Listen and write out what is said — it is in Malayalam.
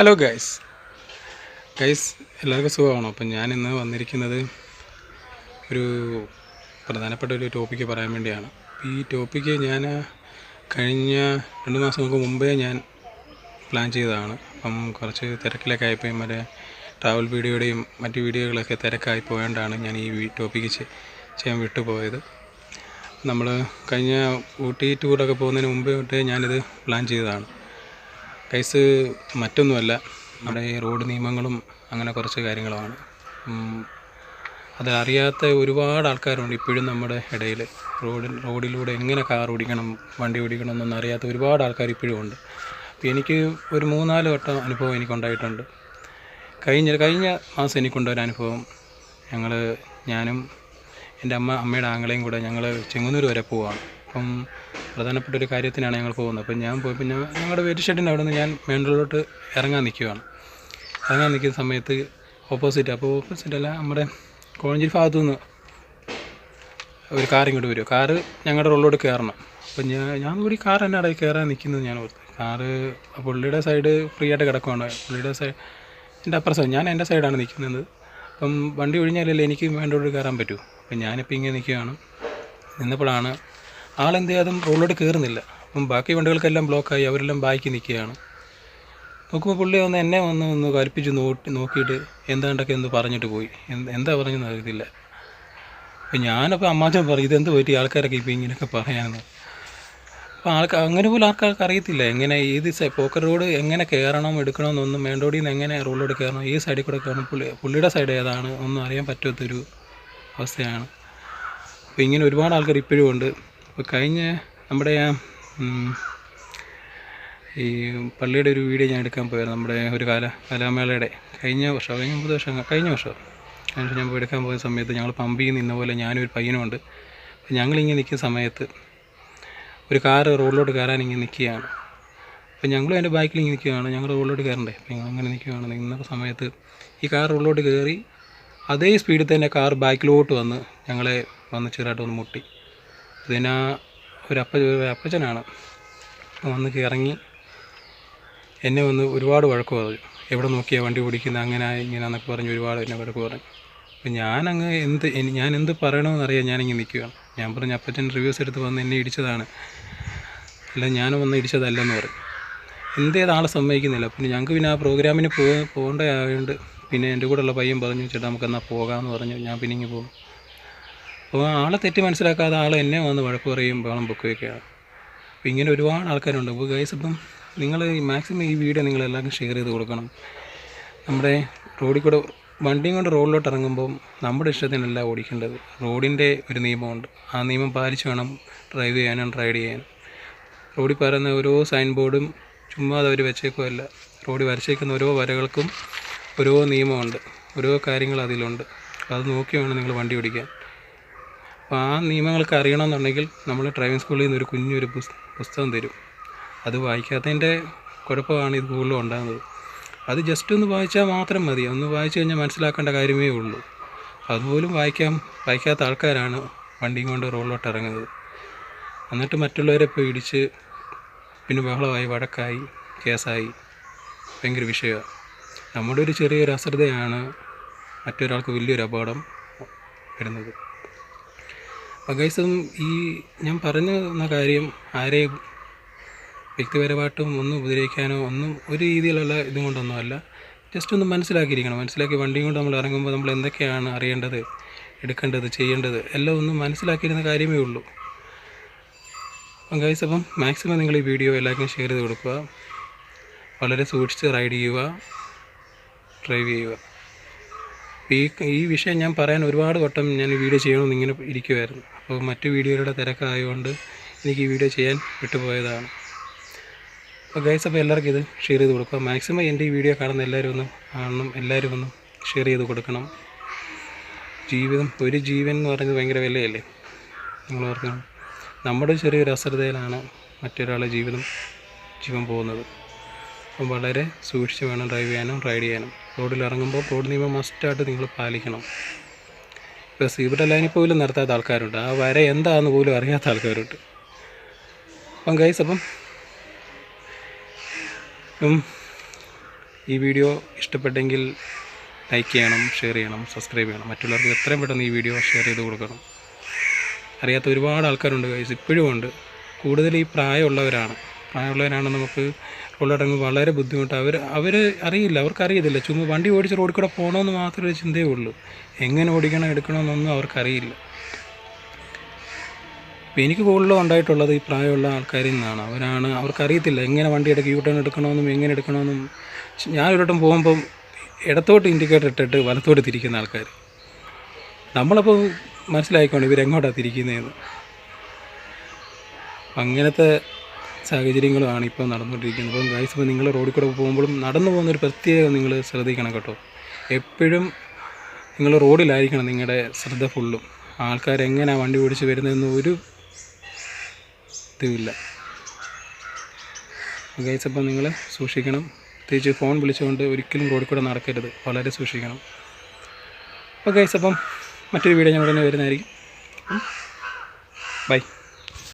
ഹലോ ഗൈസ് എല്ലാവർക്കും സുഖമാണോ? അപ്പം ഞാനിന്ന് വന്നിരിക്കുന്നത് ഒരു പ്രധാനപ്പെട്ട ഒരു ടോപ്പിക്ക് പറയാൻ വേണ്ടിയാണ്. ഈ ടോപ്പിക്ക് ഞാൻ കഴിഞ്ഞ 2 മാസങ്ങൾക്ക് മുമ്പേ ഞാൻ പ്ലാൻ ചെയ്തതാണ്. അപ്പം കുറച്ച് തിരക്കിലൊക്കെ ആയിപ്പോയി, മറ്റേ ട്രാവൽ വീഡിയോയുടെയും മറ്റ് വീഡിയോകളൊക്കെ തിരക്കായി പോയതുകൊണ്ടാണ് ഞാൻ ഈ ടോപ്പിക്ക് ചെയ്യാൻ വിട്ടുപോയത്. നമ്മൾ കഴിഞ്ഞ ഊട്ടി ടൂറൊക്കെ പോകുന്നതിന് മുമ്പേ തൊട്ടേ ഞാനിത് പ്ലാൻ ചെയ്തതാണ്. ഗൈസ്, മറ്റൊന്നുമല്ല, നമ്മുടെ ഈ റോഡ് നിയമങ്ങളും അങ്ങനെ കുറച്ച് കാര്യങ്ങളുമാണ്. അതറിയാത്ത ഒരുപാട് ആൾക്കാരുണ്ട് ഇപ്പോഴും നമ്മുടെ ഇടയിൽ. റോഡിലൂടെ എങ്ങനെ കാർ ഓടിക്കണം, വണ്ടി ഓടിക്കണം എന്നൊന്നും അറിയാത്ത ഒരുപാട് ആൾക്കാർ ഇപ്പോഴും ഉണ്ട്. അപ്പോൾ എനിക്ക് ഒരു 3-4 വട്ടം അനുഭവം എനിക്കുണ്ടായിട്ടുണ്ട്. കഴിഞ്ഞ മാസം എനിക്കുണ്ടൊരനുഭവം. ഞാനും എൻ്റെ അമ്മയുടെ ആങ്ങളെയും കൂടെ ഞങ്ങൾ ചെങ്ങന്നൂർ വരെ പോവുകയാണ്. അപ്പം പ്രധാനപ്പെട്ട ഒരു കാര്യത്തിനാണ് ഞങ്ങൾ പോകുന്നത്. അപ്പം ഞാൻ പോയപ്പോൾ ഞങ്ങളുടെ വെയിറ്റ് ഷെഡിൻ്റെ അവിടെ നിന്ന് ഞാൻ മെയിൻ റോഡിലോട്ട് ഇറങ്ങാൻ നിൽക്കുന്ന സമയത്ത് ഓപ്പോസിറ്റല്ല, നമ്മുടെ കോഴഞ്ചേരി ഭാഗത്തു നിന്ന് ഒരു കാർ ഇങ്ങോട്ട് വരും. കാറ് ഞങ്ങളുടെ റോഡിലോട്ട് കയറണം. അപ്പം ഞാൻ കൂടി കാർ എന്നെ ഇടയിൽ കയറാൻ നിൽക്കുന്നത് ഞാൻ ഓർത്ത്. കാറ് പുള്ളിയുടെ സൈഡ് ഫ്രീ ആയിട്ട് കിടക്കുകയാണ്. പുള്ളിയുടെ എൻ്റെ അപ്പുറ സൈഡ്, ഞാൻ എൻ്റെ സൈഡാണ് നിൽക്കുന്നത്. അപ്പം വണ്ടി ഒഴിഞ്ഞാലല്ലേ എനിക്ക് മെയിൻ റോഡിൽ കയറാൻ പറ്റൂ. അപ്പം ഞാനിപ്പോൾ ഇങ്ങനെ നിന്നപ്പോഴാണ് ആളെന്ത് ചെയ്യാതും റോഡിലോട്ട് കയറുന്നില്ല. അപ്പം ബാക്കി വണ്ടികൾക്കെല്ലാം ബ്ലോക്കായി, അവരെല്ലാം ബാക്കി നിൽക്കുകയാണ്. നോക്കുമ്പോൾ പുള്ളി എന്നെ ഒന്ന് കൽപ്പിച്ച് നോക്കിയിട്ട് എന്താണ്ടൊക്കെ പറഞ്ഞിട്ട് പോയി. എന്താ പറഞ്ഞെന്ന് അറിയത്തില്ല. അപ്പം ഞാനപ്പോൾ അമ്മാച്ചൻ പറയും, ഇതെന്ത് പറ്റി ആൾക്കാരൊക്കെ ഇപ്പോൾ ഇങ്ങനെയൊക്കെ പറയാമെന്ന്. അപ്പോൾ അങ്ങനെ പോലും ആൾക്കാർക്ക് അറിയത്തില്ല എങ്ങനെ ഏത് പോക്കർ റോഡ് എങ്ങനെ കയറണം എടുക്കണമെന്നൊന്നും. മെയിൻ റോഡിൽ നിന്ന് എങ്ങനെ റോഡിലോട്ട് കയറണം, ഈ സൈഡിൽ കൂടെ കയറണം, പുള്ളിയുടെ സൈഡ് ഏതാണ് ഒന്നും അറിയാൻ പറ്റാത്തൊരു അവസ്ഥയാണ്. അപ്പോൾ ഇങ്ങനെ ഒരുപാട് ആൾക്കാർ ഇപ്പോഴും ഉണ്ട്. അപ്പോൾ കഴിഞ്ഞ നമ്മുടെ ഈ പള്ളിയുടെ ഒരു വീഡിയോ ഞാൻ എടുക്കാൻ പോയത്, നമ്മുടെ ഒരു കലാമേളയുടെ കഴിഞ്ഞ വർഷം ഞാൻ പോയി എടുക്കാൻ പോയ സമയത്ത് ഞങ്ങൾ പമ്പിൽ നിന്ന പോലെ ഞാനൊരു പയ്യനുമുണ്ട്. ഞങ്ങളിങ്ങനെ നിൽക്കുന്ന സമയത്ത് ഒരു കാറ് റോഡിലോട്ട് കയറാൻ ഇങ്ങനെ നിൽക്കുകയാണ്. അപ്പോൾ ഞങ്ങളും എൻ്റെ ബൈക്കിൽ ഇങ്ങനെ നിൽക്കുകയാണ്. ഞങ്ങൾ റോഡിലോട്ട് കയറണ്ടേ. അപ്പോൾ ഞങ്ങൾ അങ്ങനെ നിന്ന സമയത്ത് ഈ കാർ റോഡിലോട്ട് കയറി അതേ സ്പീഡിൽ തന്നെ കാർ ബാക്കിലോട്ട് ഞങ്ങളെ ചെറുതായിട്ട് മുട്ടി. അതിനാ ഒരു അപ്പച്ചനാണ് വന്ന് ഇറങ്ങി എന്നെ ഒരുപാട് വഴക്ക് പറഞ്ഞു. എവിടെ നോക്കിയാൽ വണ്ടി ഓടിക്കുന്നത്, അങ്ങനെ ഇങ്ങനെയാണെന്നൊക്കെ പറഞ്ഞ് ഒരുപാട് എന്നെ വഴക്ക് പറഞ്ഞു. അപ്പോൾ ഞാൻ എന്ത് പറയണമെന്നറിയാൻ ഞാനിങ്ങനെ നിൽക്കുകയാണ്. ഞാൻ പറഞ്ഞു, അപ്പച്ചൻ റിവ്യൂസ് എടുത്ത് വന്ന് എന്നെ ഇടിച്ചതാണ്, അല്ല ഞാൻ വന്ന് ഇടിച്ചതല്ലെന്ന് പറയും. ആളെ സമ്മതിക്കുന്നില്ല. പിന്നെ ഞങ്ങൾക്ക് ആ പ്രോഗ്രാമിന് പോകേണ്ടതായതുകൊണ്ട് പിന്നെ എൻ്റെ കൂടെയുള്ള പയ്യൻ പറഞ്ഞു, ചേട്ടാ നമുക്കെന്നാൽ പോകാമെന്ന് പറഞ്ഞു. ഞാൻ പിന്നെ ഇങ്ങനെ പോകും. അപ്പോൾ ആളെ തെറ്റി മനസ്സിലാക്കാതെ ആൾ എന്നെ വന്ന് വഴക്ക് പറയും, ബഹളം പൊക്കുകയൊക്കെയാണ്. അപ്പോൾ ഇങ്ങനെ ഒരുപാട് ആൾക്കാരുണ്ട്. അപ്പോൾ ഗൈസ്, ഇപ്പം നിങ്ങൾ മാക്സിമം ഈ വീഡിയോ നിങ്ങളെല്ലാവർക്കും ഷെയർ ചെയ്ത് കൊടുക്കണം. നമ്മുടെ റോഡിൽ കൂടെ വണ്ടിയും കൊണ്ട് റോഡിലോട്ട് ഇറങ്ങുമ്പം നമ്മുടെ ഇഷ്ടത്തിനല്ല ഓടിക്കേണ്ടത്. റോഡിൻ്റെ ഒരു നിയമമുണ്ട്. ആ നിയമം പാലിച്ച് വേണം ഡ്രൈവ് ചെയ്യാനും റൈഡ് ചെയ്യാനും. റോഡിൽ പറയുന്ന ഓരോ സൈൻ ബോർഡും ചുമ്മാതെ അവർ വെച്ചേക്കുമല്ല. റോഡിൽ വരച്ചേക്കുന്ന ഓരോ വരകൾക്കും ഓരോ നിയമമുണ്ട്, ഓരോ കാര്യങ്ങൾ അതിലുണ്ട്. അപ്പോൾ അത് നോക്കി വേണം നിങ്ങൾ വണ്ടി ഓടിക്കാൻ. അപ്പോൾ ആ നിയമങ്ങൾക്ക് അറിയണമെന്നുണ്ടെങ്കിൽ നമ്മൾ ഡ്രൈവിംഗ് സ്കൂളിൽ നിന്ന് ഒരു കുഞ്ഞൊരു പുസ്തകം തരും. അത് വായിക്കാത്തതിൻ്റെ കുഴപ്പമാണ് ഇത് കൂടുതലും ഉണ്ടാകുന്നത്. അത് ജസ്റ്റ് ഒന്ന് വായിച്ചാൽ മാത്രം മതി. ഒന്ന് വായിച്ചു കഴിഞ്ഞാൽ മനസ്സിലാക്കേണ്ട കാര്യമേ ഉള്ളൂ. അതുപോലും വായിക്കാത്ത ആൾക്കാരാണ് വണ്ടിയും കൊണ്ട് റോഡിലോട്ട് ഇറങ്ങുന്നത്. എന്നിട്ട് മറ്റുള്ളവരെ പോയി ഇടിച്ച് പിന്നെ ബഹളമായി, വഴക്കായി, കേസായി, ഭയങ്കര വിഷയമാണ്. നമ്മുടെ ഒരു ചെറിയൊരു അശ്രദ്ധയാണ് മറ്റൊരാൾക്ക് വലിയൊരു അപകടം വരുന്നത്. അപ്പോൾ ഗൈസും ഈ ഞാൻ പറഞ്ഞ കാര്യം ആരെയും വ്യക്തിപരമായിട്ടും ഒന്നും ഉപദ്രവിക്കാനോ ഒന്നും ഒരു രീതിയിലുള്ള ഇതും കൊണ്ടൊന്നുമല്ല. ജസ്റ്റ് ഒന്ന് മനസ്സിലാക്കി വണ്ടിയും കൊണ്ട് നമ്മൾ ഇറങ്ങുമ്പോൾ നമ്മൾ എന്തൊക്കെയാണ് അറിയേണ്ടത്, എടുക്കേണ്ടത്, ചെയ്യേണ്ടത് എല്ലാം ഒന്നും മനസ്സിലാക്കിയിരുന്ന കാര്യമേ ഉള്ളൂ. അപ്പം ഗൈസ്, അപ്പം മാക്സിമം നിങ്ങൾ ഈ വീഡിയോ എല്ലാവർക്കും ഷെയർ ചെയ്ത് കൊടുക്കുക. വളരെ സൂക്ഷിച്ച് റൈഡ് ചെയ്യുക, ഡ്രൈവ് ചെയ്യുക. ഈ വിഷയം ഞാൻ പറയാൻ ഒരുപാട് വട്ടം ഞാൻ ഈ വീഡിയോ ചെയ്യണമെന്ന് ഇങ്ങനെ ഇരിക്കുമായിരുന്നു. അപ്പോൾ മറ്റു വീഡിയോയുടെ തിരക്കായതുകൊണ്ട് എനിക്ക് ഈ വീഡിയോ ചെയ്യാൻ വിട്ടുപോയതാണ്. അപ്പോൾ ഗൈസ്, അപ്പോൾ എല്ലാവർക്കും ഇത് ഷെയർ ചെയ്ത് കൊടുക്കുക. മാക്സിമം എൻ്റെ ഈ വീഡിയോ കാണുന്ന എല്ലാവരും ഒന്ന് ഷെയർ ചെയ്ത് കൊടുക്കണം. ഒരു ജീവൻ എന്ന് പറയുന്നത് ഭയങ്കര വിലയല്ലേ. നിങ്ങൾ ഓർക്കണം, നമ്മുടെ ചെറിയൊരു അശ്രദ്ധയിലാണ് മറ്റൊരാളുടെ ജീവൻ പോകുന്നത്. അപ്പം വളരെ സൂക്ഷിച്ച് വേണം ഡ്രൈവ് ചെയ്യാനും റൈഡ് ചെയ്യാനും. റോഡിൽ ഇറങ്ങുമ്പോൾ റോഡ് നിയമം മസ്റ്റായിട്ട് നിങ്ങൾ പാലിക്കണം. ഇപ്പോൾ സീബ്ര ലൈനിൽ പോലും നിർത്താത്ത ആൾക്കാരുണ്ട്. ആ വര എന്താണെന്ന് പോലും അറിയാത്ത ആൾക്കാരുണ്ട്. അപ്പം ഗൈസ്, അപ്പം ഈ വീഡിയോ ഇഷ്ടപ്പെട്ടെങ്കിൽ ലൈക്ക് ചെയ്യണം, ഷെയർ ചെയ്യണം, സബ്സ്ക്രൈബ് ചെയ്യണം. മറ്റുള്ളവർക്ക് എത്രയും പെട്ടെന്ന് ഈ വീഡിയോ ഷെയർ ചെയ്ത് കൊടുക്കണം. അറിയാത്ത ഒരുപാട് ആൾക്കാരുണ്ട് ഗൈസ്, ഇപ്പോഴും ഉണ്ട്. കൂടുതൽ ഈ പ്രായമുള്ളവരാണ് നമുക്ക് റോഡിലിറങ്ങുമ്പോൾ വളരെ ബുദ്ധിമുട്ട്. അവർ അറിയില്ല, അവർക്കറിയത്തില്ല. ചുമ്മാ വണ്ടി ഓടിച്ച് റോഡിൽ കൂടെ പോകണമെന്ന് മാത്രമേ ചിന്തയേ ഉള്ളൂ. എങ്ങനെ ഓടിക്കണം എടുക്കണമെന്നൊന്നും അവർക്കറിയില്ല. അപ്പോൾ എനിക്ക് കൂടുതലും ഉണ്ടായിട്ടുള്ളത് ഈ പ്രായമുള്ള ആൾക്കാരിൽ നിന്നാണ്. അവർക്കറിയത്തില്ല എങ്ങനെ വണ്ടി യൂ ടേൺ എടുക്കണമെന്നും എങ്ങനെ എടുക്കണമെന്നും. ഞാനൊരിടം പോകുമ്പം ഇടത്തോട്ട് ഇൻഡിക്കേറ്റർ ഇട്ടിട്ട് വലത്തോട്ട് തിരിക്കുന്ന ആൾക്കാർ. നമ്മളപ്പോൾ മനസ്സിലായിക്കോണം ഇവരെങ്ങോട്ടാണ് തിരിക്കുന്നതെന്ന്. അങ്ങനത്തെ സാഹചര്യങ്ങളുമാണ് ഇപ്പോൾ നടന്നുകൊണ്ടിരിക്കുന്നത്. അപ്പം ഗൈസ്, ഇപ്പോൾ നിങ്ങൾ റോഡിൽ കൂടെ പോകുമ്പോഴും നടന്നു പോകുന്നൊരു പ്രത്യേകം നിങ്ങൾ ശ്രദ്ധിക്കണം കേട്ടോ. എപ്പോഴും നിങ്ങൾ റോഡിലായിരിക്കണം നിങ്ങളുടെ ശ്രദ്ധ ഫുള്ളും. ആൾക്കാരെങ്ങനെയാണ് വണ്ടി ഓടിച്ച് വരുന്നതെന്ന് ഒരു ഇതുമില്ല ഗൈസ്. അപ്പം നിങ്ങൾ സൂക്ഷിക്കണം. പ്രത്യേകിച്ച് ഫോൺ വിളിച്ചുകൊണ്ട് ഒരിക്കലും റോഡിൽ കൂടെ നടക്കരുത്, വളരെ സൂക്ഷിക്കണം. അപ്പോൾ ഗൈസ്, അപ്പം മറ്റൊരു വീഡിയോ ഞാൻ ഉടനെ വരുന്നതായിരിക്കും. ബൈ.